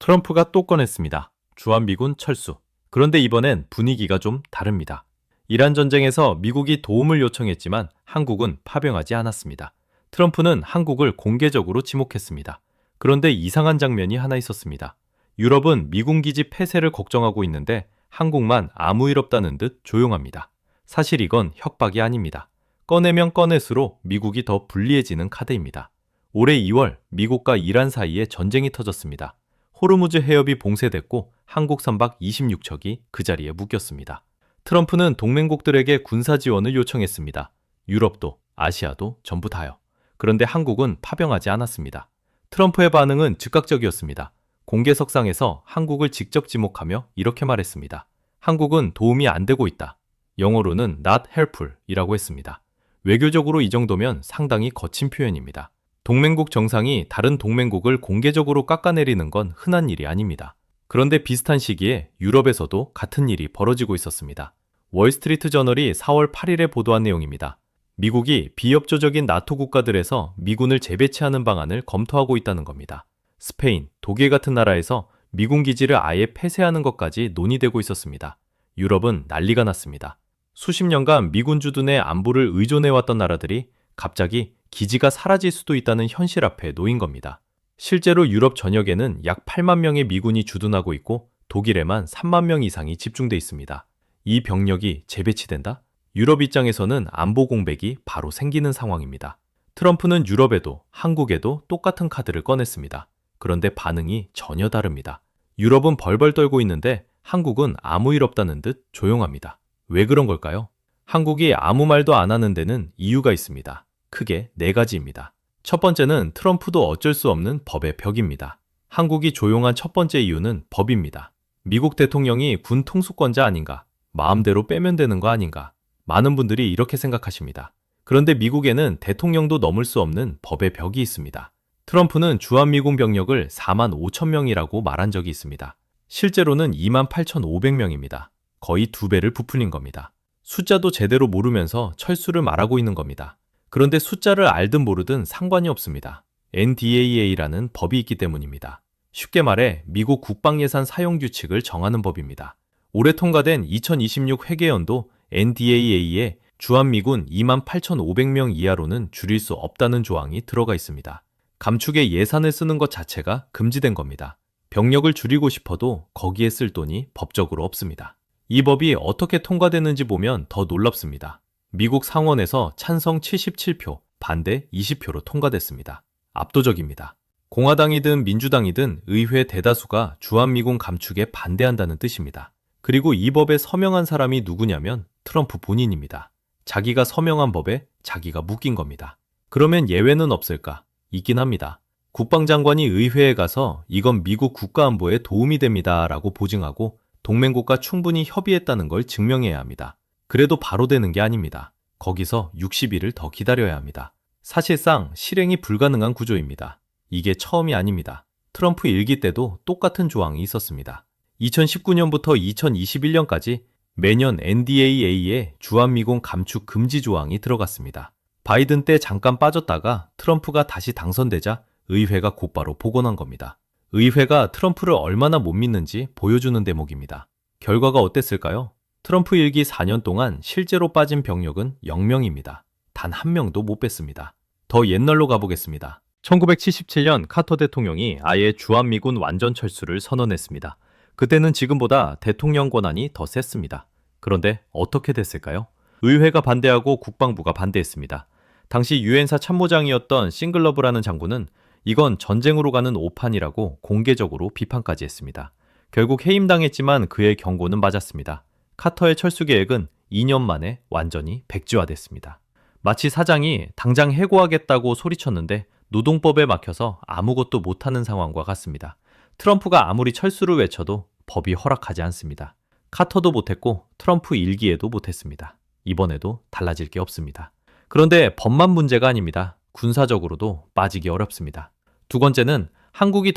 트럼프가 또 꺼냈습니다. 주한미군 철수. 그런데 이번엔 분위기가 좀 다릅니다. 이란 전쟁에서 미국이 도움을 요청했지만 한국은 파병하지 않았습니다. 트럼프는 한국을 공개적으로 지목했습니다. 그런데 이상한 장면이 하나 있었습니다. 유럽은 미군 기지 폐쇄를 걱정하고 있는데 한국만 아무 일 없다는 듯 조용합니다. 사실 이건 협박이 아닙니다. 꺼내면 꺼낼수록 미국이 더 불리해지는 카드입니다. 올해 2월 미국과 이란 사이에 전쟁이 터졌습니다. 호르무즈 해협이 봉쇄됐고 한국 선박 26척이 그 자리에 묶였습니다. 트럼프는 동맹국들에게 군사 지원을 요청했습니다. 유럽도, 아시아도 전부 다요. 그런데 한국은 파병하지 않았습니다. 트럼프의 반응은 즉각적이었습니다. 공개석상에서 한국을 직접 지목하며 이렇게 말했습니다. 한국은 도움이 안 되고 있다. 영어로는 not helpful 이라고 했습니다. 외교적으로 이 정도면 상당히 거친 표현입니다. 동맹국 정상이 다른 동맹국을 공개적으로 깎아내리는 건 흔한 일이 아닙니다. 그런데 비슷한 시기에 유럽에서도 같은 일이 벌어지고 있었습니다. 월스트리트 저널이 4월 8일에 보도한 내용입니다. 미국이 비협조적인 나토 국가들에서 미군을 재배치하는 방안을 검토하고 있다는 겁니다. 스페인, 독일 같은 나라에서 미군 기지를 아예 폐쇄하는 것까지 논의되고 있었습니다. 유럽은 난리가 났습니다. 수십 년간 미군 주둔의 안보를 의존해왔던 나라들이 갑자기 기지가 사라질 수도 있다는 현실 앞에 놓인 겁니다. 실제로 유럽 전역에는 약 8만 명의 미군이 주둔하고 있고 독일에만 3만 명 이상이 집중돼 있습니다. 이 병력이 재배치된다? 유럽 입장에서는 안보 공백이 바로 생기는 상황입니다. 트럼프는 유럽에도 한국에도 똑같은 카드를 꺼냈습니다. 그런데 반응이 전혀 다릅니다. 유럽은 벌벌 떨고 있는데 한국은 아무 일 없다는 듯 조용합니다. 왜 그런 걸까요? 한국이 아무 말도 안 하는 데는 이유가 있습니다. 크게 4가지입니다. 첫 번째는 트럼프도 어쩔 수 없는 법의 벽입니다. 한국이 조용한 첫 번째 이유는 법입니다. 미국 대통령이 군 통수권자 아닌가? 마음대로 빼면 되는 거 아닌가? 많은 분들이 이렇게 생각하십니다. 그런데 미국에는 대통령도 넘을 수 없는 법의 벽이 있습니다. 트럼프는 주한미군 병력을 4만 5천 명이라고 말한 적이 있습니다. 실제로는 2만 8,500명입니다. 거의 2배를 부풀린 겁니다. 숫자도 제대로 모르면서 철수를 말하고 있는 겁니다. 그런데 숫자를 알든 모르든 상관이 없습니다. NDAA라는 법이 있기 때문입니다. 쉽게 말해 미국 국방예산 사용 규칙을 정하는 법입니다. 올해 통과된 2026 회계연도 NDAA에 주한미군 2만 8,500명 이하로는 줄일 수 없다는 조항이 들어가 있습니다. 감축에 예산을 쓰는 것 자체가 금지된 겁니다. 병력을 줄이고 싶어도 거기에 쓸 돈이 법적으로 없습니다. 이 법이 어떻게 통과되는지 보면 더 놀랍습니다. 미국 상원에서 찬성 77표, 반대 20표로 통과됐습니다. 압도적입니다. 공화당이든 민주당이든 의회 대다수가 주한미군 감축에 반대한다는 뜻입니다. 그리고 이 법에 서명한 사람이 누구냐면 트럼프 본인입니다. 자기가 서명한 법에 자기가 묶인 겁니다. 그러면 예외는 없을까? 있긴 합니다. 국방장관이 의회에 가서 이건 미국 국가안보에 도움이 됩니다 라고 보증하고 동맹국과 충분히 협의했다는 걸 증명해야 합니다. 그래도 바로 되는 게 아닙니다. 거기서 60일을 더 기다려야 합니다. 사실상 실행이 불가능한 구조입니다. 이게 처음이 아닙니다. 트럼프 일기 때도 똑같은 조항이 있었습니다. 2019년부터 2021년까지 매년 NDAA에 주한미군 감축 금지 조항이 들어갔습니다. 바이든 때 잠깐 빠졌다가 트럼프가 다시 당선되자 의회가 곧바로 복원한 겁니다. 의회가 트럼프를 얼마나 못 믿는지 보여주는 대목입니다. 결과가 어땠을까요? 트럼프 일기 4년 동안 실제로 빠진 병력은 0명입니다. 단 1명도 못 뺐습니다. 더 옛날로 가보겠습니다. 1977년 카터 대통령이 아예 주한미군 완전 철수를 선언했습니다. 그때는 지금보다 대통령 권한이 더 셌습니다. 그런데 어떻게 됐을까요? 의회가 반대하고 국방부가 반대했습니다. 당시 유엔사 참모장이었던 싱글러브라는 장군은 이건 전쟁으로 가는 오판이라고 공개적으로 비판까지 했습니다. 결국 해임당했지만 그의 경고는 맞았습니다. 카터의 철수 계획은 2년 만에 완전히 백지화됐습니다. 마치 사장이 당장 해고하겠다고 소리쳤는데 노동법에 막혀서 아무것도 못하는 상황과 같습니다. 트럼프가 아무리 철수를 외쳐도 법이 허락하지 않습니다. 카터도 못했고 트럼프 일기에도 못했습니다. 이번에도 달라질 게 없습니다. 그런데 법만 문제가 아닙니다. 군사적으로도 빠지기 어렵습니다. 두 번째는 한국이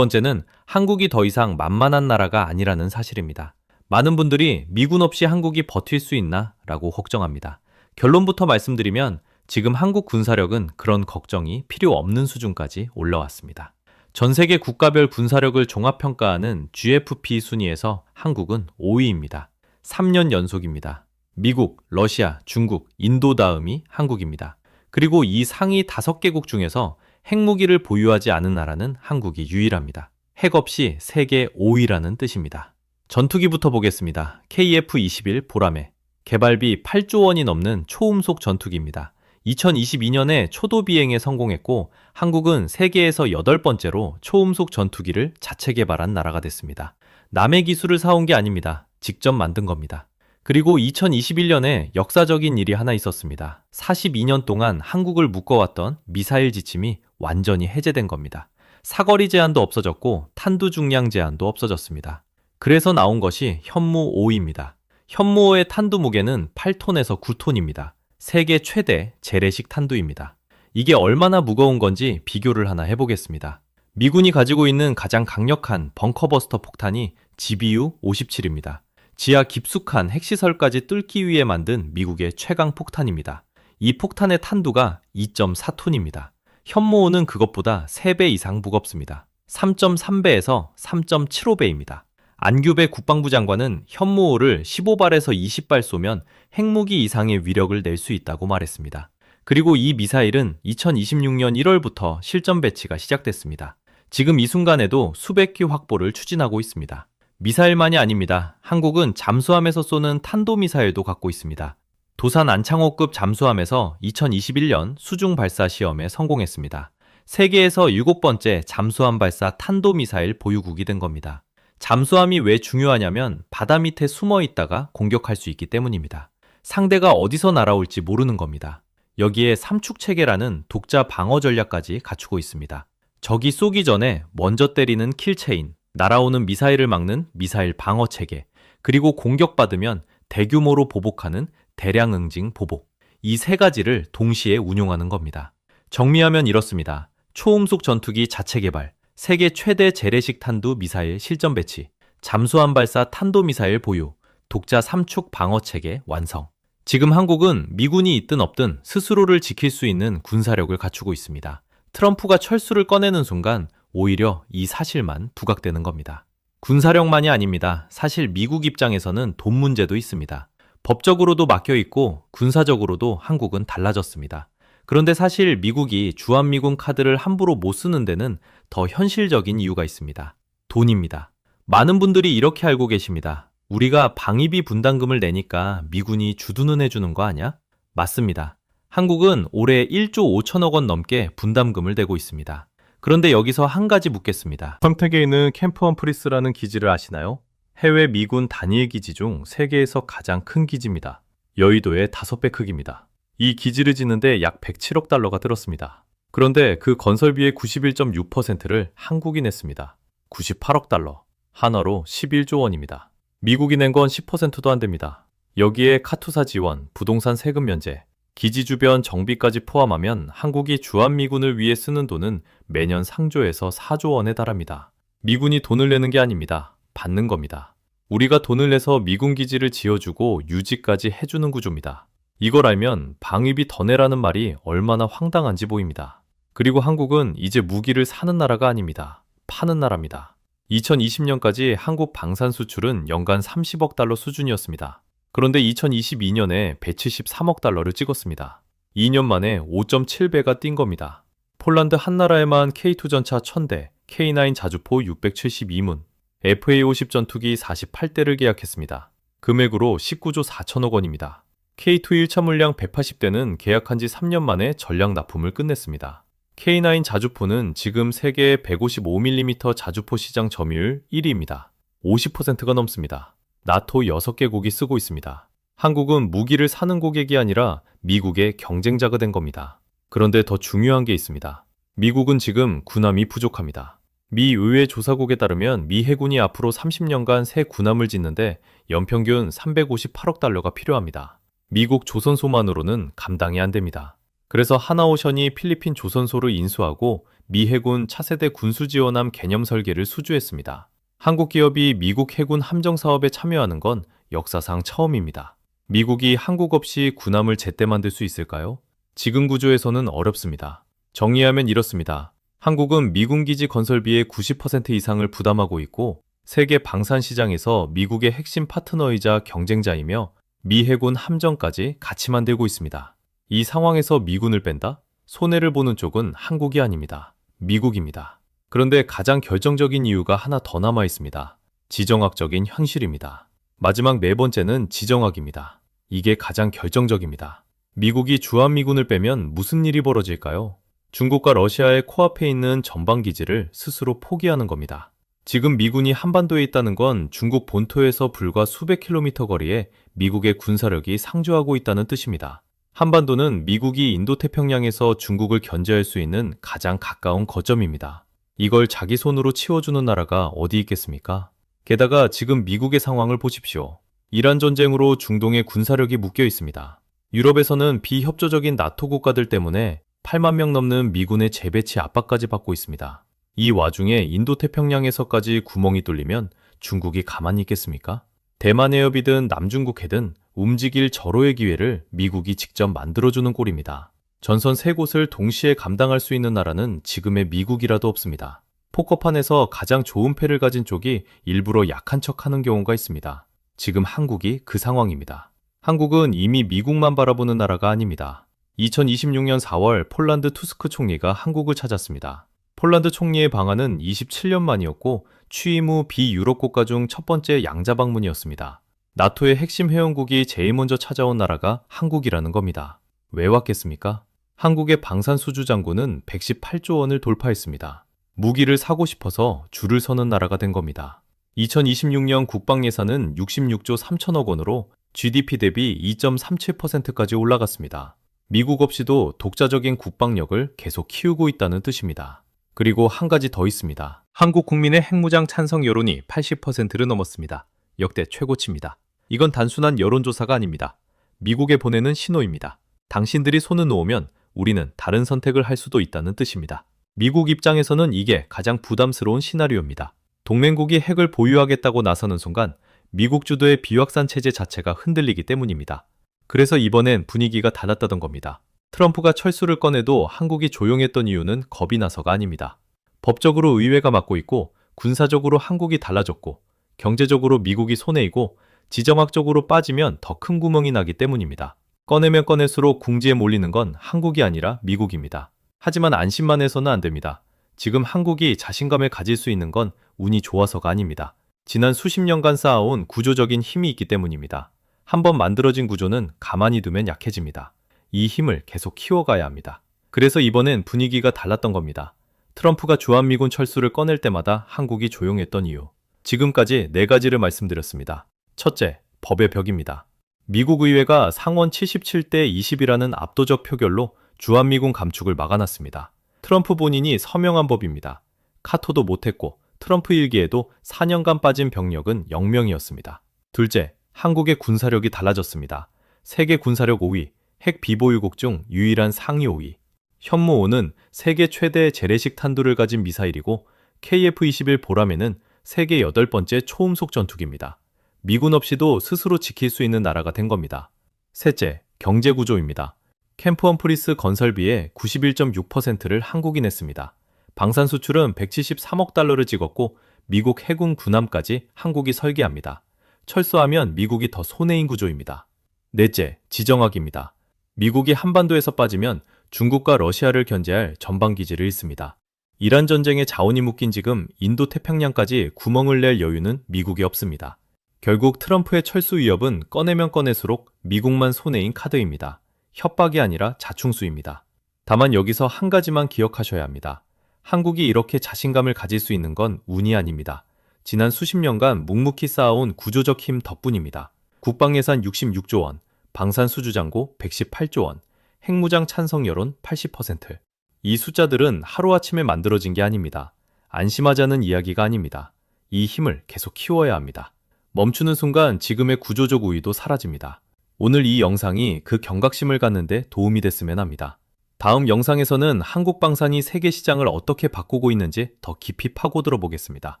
더 이상 만만한 나라가 아니라는 사실입니다. 많은 분들이 미군 없이 한국이 버틸 수 있나? 라고 걱정합니다. 결론부터 말씀드리면 지금 한국 군사력은 그런 걱정이 필요 없는 수준까지 올라왔습니다. 전 세계 국가별 군사력을 종합평가하는 GFP 순위에서 한국은 5위입니다. 3년 연속입니다. 미국, 러시아, 중국, 인도 다음이 한국입니다. 그리고 이 상위 5개국 중에서 핵무기를 보유하지 않은 나라는 한국이 유일합니다. 핵 없이 세계 5위라는 뜻입니다. 전투기부터 보겠습니다. KF-21 보라매. 개발비 8조 원이 넘는 초음속 전투기입니다. 2022년에 초도 비행에 성공했고 한국은 세계에서 8번째로 초음속 전투기를 자체 개발한 나라가 됐습니다. 남의 기술을 사온 게 아닙니다. 직접 만든 겁니다. 그리고 2021년에 역사적인 일이 하나 있었습니다. 42년 동안 한국을 묶어왔던 미사일 지침이 완전히 해제된 겁니다. 사거리 제한도 없어졌고 탄두 중량 제한도 없어졌습니다. 그래서 나온 것이 현무5입니다. 현무5의 탄두 무게는 8톤에서 9톤입니다. 세계 최대 재래식 탄두입니다. 이게 얼마나 무거운 건지 비교를 하나 해보겠습니다. 미군이 가지고 있는 가장 강력한 벙커버스터 폭탄이 GBU-57입니다. 지하 깊숙한 핵시설까지 뚫기 위해 만든 미국의 최강 폭탄입니다. 이 폭탄의 탄두가 2.4톤입니다. 현무5는 그것보다 3배 이상 무겁습니다. 3.3배에서 3.75배입니다. 안규배 국방부 장관은 현무5를 15발에서 20발 쏘면 핵무기 이상의 위력을 낼 수 있다고 말했습니다. 그리고 이 미사일은 2026년 1월부터 실전 배치가 시작됐습니다. 지금 이 순간에도 수백 기 확보를 추진하고 있습니다. 미사일만이 아닙니다. 한국은 잠수함에서 쏘는 탄도미사일도 갖고 있습니다. 도산 안창호급 잠수함에서 2021년 수중 발사 시험에 성공했습니다. 세계에서 7번째 잠수함 발사 탄도미사일 보유국이 된 겁니다. 잠수함이 왜 중요하냐면 바다 밑에 숨어 있다가 공격할 수 있기 때문입니다. 상대가 어디서 날아올지 모르는 겁니다. 여기에 삼축체계라는 독자 방어 전략까지 갖추고 있습니다. 적이 쏘기 전에 먼저 때리는 킬체인, 날아오는 미사일을 막는 미사일 방어체계, 그리고 공격받으면 대규모로 보복하는 대량 응징 보복. 이 세 가지를 동시에 운용하는 겁니다. 정리하면 이렇습니다. 초음속 전투기 자체 개발, 세계 최대 재래식 탄두 미사일 실전 배치, 잠수함 발사 탄도미사일 보유, 독자 3축 방어체계 완성. 지금 한국은 미군이 있든 없든 스스로를 지킬 수 있는 군사력을 갖추고 있습니다. 트럼프가 철수를 꺼내는 순간 오히려 이 사실만 부각되는 겁니다. 군사력만이 아닙니다. 사실 미국 입장에서는 돈 문제도 있습니다. 법적으로도 막혀 있고 군사적으로도 한국은 달라졌습니다. 그런데 사실 미국이 주한미군 카드를 함부로 못 쓰는 데는 더 현실적인 이유가 있습니다. 돈입니다. 많은 분들이 이렇게 알고 계십니다. 우리가 방위비 분담금을 내니까 미군이 주둔을 해주는 거 아냐? 맞습니다. 한국은 올해 1조 5천억 원 넘게 분담금을 내고 있습니다. 그런데 여기서 한 가지 묻겠습니다. 평택에 있는 캠프 험프리스라는 기지를 아시나요? 해외 미군 단일 기지 중 세계에서 가장 큰 기지입니다. 여의도의 5배 크기입니다. 이 기지를 짓는데 약 107억 달러가 들었습니다. 그런데 그 건설비의 91.6%를 한국이 냈습니다. 98억 달러, 한화로 11조 원입니다. 미국이 낸 건 10%도 안 됩니다. 여기에 카투사 지원, 부동산 세금 면제, 기지 주변 정비까지 포함하면 한국이 주한미군을 위해 쓰는 돈은 매년 상조에서 4조 원에 달합니다. 미군이 돈을 내는 게 아닙니다. 받는 겁니다. 우리가 돈을 내서 미군 기지를 지어주고 유지까지 해주는 구조입니다. 이걸 알면 방위비 더 내라는 말이 얼마나 황당한지 보입니다. 그리고 한국은 이제 무기를 사는 나라가 아닙니다. 파는 나라입니다. 2020년까지 한국 방산 수출은 연간 30억 달러 수준이었습니다. 그런데 2022년에 173억 달러를 찍었습니다. 2년 만에 5.7배가 뛴 겁니다. 폴란드 한 나라에만 K2 전차 1000대, K9 자주포 672문, FA-50 전투기 48대를 계약했습니다. 금액으로 19조 4천억 원입니다. K2 1차 물량 180대는 계약한 지 3년 만에 전량 납품을 끝냈습니다. K9 자주포는 지금 세계 155mm 자주포 시장 점유율 1위입니다. 50%가 넘습니다. 나토 6개국이 쓰고 있습니다. 한국은 무기를 사는 고객이 아니라 미국의 경쟁자가 된 겁니다. 그런데 더 중요한 게 있습니다. 미국은 지금 군함이 부족합니다. 미 의회 조사국에 따르면 미 해군이 앞으로 30년간 새 군함을 짓는데 연평균 358억 달러가 필요합니다. 미국 조선소만으로는 감당이 안 됩니다. 그래서 하나오션이 필리핀 조선소를 인수하고 미 해군 차세대 군수지원함 개념 설계를 수주했습니다. 한국 기업이 미국 해군 함정 사업에 참여하는 건 역사상 처음입니다. 미국이 한국 없이 군함을 제때 만들 수 있을까요? 지금 구조에서는 어렵습니다. 정리하면 이렇습니다. 한국은 미군 기지 건설비의 90% 이상을 부담하고 있고 세계 방산 시장에서 미국의 핵심 파트너이자 경쟁자이며 미 해군 함정까지 같이 만들고 있습니다. 이 상황에서 미군을 뺀다? 손해를 보는 쪽은 한국이 아닙니다. 미국입니다. 그런데 가장 결정적인 이유가 하나 더 남아 있습니다. 지정학적인 현실입니다. 마지막 네 번째는 지정학입니다. 이게 가장 결정적입니다. 미국이 주한미군을 빼면 무슨 일이 벌어질까요? 중국과 러시아의 코앞에 있는 전방기지를 스스로 포기하는 겁니다. 지금 미군이 한반도에 있다는 건 중국 본토에서 불과 수백 킬로미터 거리에 미국의 군사력이 상주하고 있다는 뜻입니다. 한반도는 미국이 인도태평양에서 중국을 견제할 수 있는 가장 가까운 거점입니다. 이걸 자기 손으로 치워주는 나라가 어디 있겠습니까? 게다가 지금 미국의 상황을 보십시오. 이란 전쟁으로 중동의 군사력이 묶여 있습니다. 유럽에서는 비협조적인 나토 국가들 때문에 8만 명 넘는 미군의 재배치 압박까지 받고 있습니다. 이 와중에 인도태평양에서까지 구멍이 뚫리면 중국이 가만히 있겠습니까? 대만 해협이든 남중국 해든 움직일 절호의 기회를 미국이 직접 만들어주는 꼴입니다. 전선 세 곳을 동시에 감당할 수 있는 나라는 지금의 미국이라도 없습니다. 포커판에서 가장 좋은 패를 가진 쪽이 일부러 약한 척하는 경우가 있습니다. 지금 한국이 그 상황입니다. 한국은 이미 미국만 바라보는 나라가 아닙니다. 2026년 4월 폴란드 투스크 총리가 한국을 찾았습니다. 폴란드 총리의 방한은 27년 만이었고 취임 후 비유럽 국가 중 첫 번째 양자 방문이었습니다. 나토의 핵심 회원국이 제일 먼저 찾아온 나라가 한국이라는 겁니다. 왜 왔겠습니까? 한국의 방산수주 잔고는 118조 원을 돌파했습니다. 무기를 사고 싶어서 줄을 서는 나라가 된 겁니다. 2026년 국방 예산은 66조 3천억 원으로 GDP 대비 2.37%까지 올라갔습니다. 미국 없이도 독자적인 국방력을 계속 키우고 있다는 뜻입니다. 그리고 한 가지 더 있습니다. 한국 국민의 핵무장 찬성 여론이 80%를 넘었습니다. 역대 최고치입니다. 이건 단순한 여론조사가 아닙니다. 미국에 보내는 신호입니다. 당신들이 손을 놓으면 우리는 다른 선택을 할 수도 있다는 뜻입니다. 미국 입장에서는 이게 가장 부담스러운 시나리오입니다. 동맹국이 핵을 보유하겠다고 나서는 순간 미국 주도의 비확산 체제 자체가 흔들리기 때문입니다. 그래서 이번엔 분위기가 달랐다던 겁니다. 트럼프가 철수를 꺼내도 한국이 조용했던 이유는 겁이 나서가 아닙니다. 법적으로 의회가 맡고 있고 군사적으로 한국이 달라졌고 경제적으로 미국이 손해이고 지정학적으로 빠지면 더 큰 구멍이 나기 때문입니다. 꺼내면 꺼낼수록 궁지에 몰리는 건 한국이 아니라 미국입니다. 하지만 안심만 해서는 안 됩니다. 지금 한국이 자신감을 가질 수 있는 건 운이 좋아서가 아닙니다. 지난 수십 년간 쌓아온 구조적인 힘이 있기 때문입니다. 한번 만들어진 구조는 가만히 두면 약해집니다. 이 힘을 계속 키워가야 합니다. 그래서 이번엔 분위기가 달랐던 겁니다. 트럼프가 주한미군 철수를 꺼낼 때마다 한국이 조용했던 이유. 지금까지 네 가지를 말씀드렸습니다. 첫째, 법의 벽입니다. 미국 의회가 상원 77대 20이라는 압도적 표결로 주한미군 감축을 막아놨습니다. 트럼프 본인이 서명한 법입니다. 카토도 못했고 트럼프 일기에도 4년간 빠진 병력은 0명이었습니다. 둘째, 한국의 군사력이 달라졌습니다. 세계 군사력 5위, 핵 비보유국 중 유일한 상위 5위. 현무5는 세계 최대 재래식 탄두를 가진 미사일이고 KF-21 보라매는 세계 8번째 초음속 전투기입니다. 미군 없이도 스스로 지킬 수 있는 나라가 된 겁니다. 셋째, 경제 구조입니다. 캠프 험프리스 건설비의 91.6%를 한국이 냈습니다. 방산 수출은 173억 달러를 찍었고 미국 해군 군함까지 한국이 설계합니다. 철수하면 미국이 더 손해인 구조입니다. 넷째, 지정학입니다. 미국이 한반도에서 빠지면 중국과 러시아를 견제할 전방기지를 잃습니다. 이란 전쟁에 자원이 묶인 지금 인도태평양까지 구멍을 낼 여유는 미국이 없습니다. 결국 트럼프의 철수 위협은 꺼내면 꺼낼수록 미국만 손해인 카드입니다. 협박이 아니라 자충수입니다. 다만 여기서 한 가지만 기억하셔야 합니다. 한국이 이렇게 자신감을 가질 수 있는 건 운이 아닙니다. 지난 수십 년간 묵묵히 쌓아온 구조적 힘 덕분입니다. 국방예산 66조 원, 방산수주잔고 118조 원, 핵무장 찬성 여론 80%. 이 숫자들은 하루아침에 만들어진 게 아닙니다. 안심하자는 이야기가 아닙니다. 이 힘을 계속 키워야 합니다. 멈추는 순간 지금의 구조적 우위도 사라집니다. 오늘 이 영상이 그 경각심을 갖는데 도움이 됐으면 합니다. 다음 영상에서는 한국 방산이 세계 시장을 어떻게 바꾸고 있는지 더 깊이 파고들어 보겠습니다.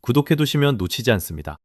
구독해두시면 놓치지 않습니다.